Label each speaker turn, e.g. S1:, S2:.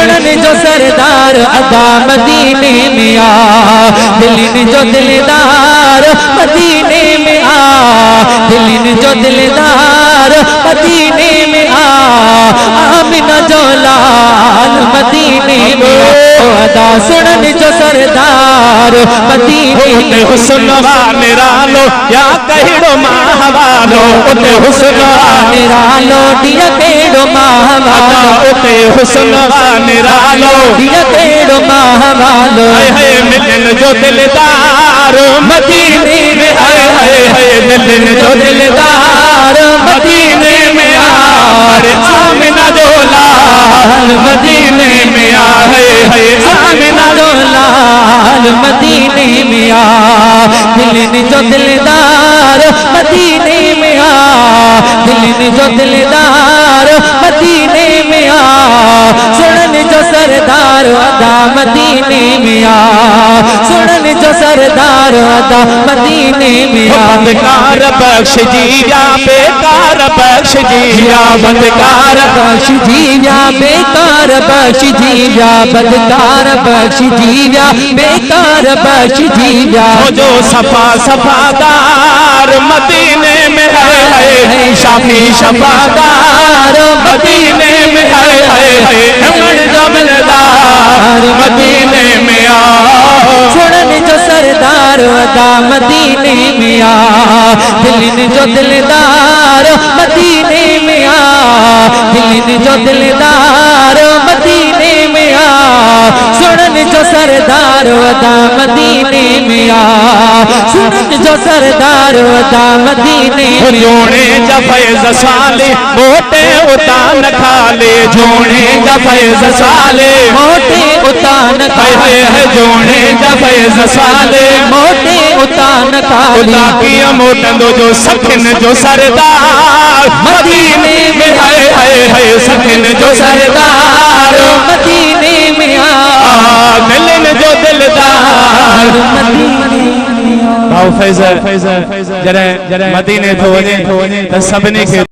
S1: सुनन जो सरदार अदा मदीने में आ, दिलिन जो दिलदार मदीने में आ, दिलिन जो दिलदार मदीने में आ, आमिना जो लाल मदीने में आ, अदा सुनन जो सरदार मदीने में
S2: हुस्न निरालो या कहिड़ो महवालो उते हुस्न
S1: निरालो दिया केड़ो महवालो
S2: उते हुस्न निरालो
S1: दिया केड़ो महवालो
S2: है मिलन जो दिलदार मदीने में आए है मिलन जो दिलदार मदीने में आए आमिना जो लाल मदीने में आए है आमिना जो
S1: लाल मदीने में आ, दिलिन जो दिलदार मदीने में आ, दिलिन जो दिलदार मदीने में आ, सुनन जो सरदार अदा मदीने में आ, सुनन जो सरदार अदा मदीने में आ।
S2: बंदकार बख्श जिया बेकार बख्श जिया बंदकार
S1: बख्श जिया बेकार बख्श जिया बदकार बख्श जिया बेकार बख्श जिया
S2: जो सफा सफादार मदीने में है शाफी शफादार मदीने में है जमलदार मदीने में आ,
S1: सुनन जो सरदार अदा मदीने में आ, दिलिन जो दिलदार मदीने में आ, दिलिन जो दिलदार मदीने में आ, सुनन जो सरदार अदा मदीने में आ, सुनन जो सरदार अदा मदीने
S2: जोड़े जफैज साले मोटे उतान खाले जोड़े जफैज साले
S1: मोटे उतान खाले
S2: है जोड़े जफैज साले
S1: मोटे उतान खाले
S2: किया मोटंदो जो सखिन जो सरदार मदीने में है सखिन जो सरदार
S1: मदीने में आ,
S2: मिलन जो दिलदार
S1: मदीने
S2: भाऊ फैज़ल जरे मदीने थो वने त सभिनी खे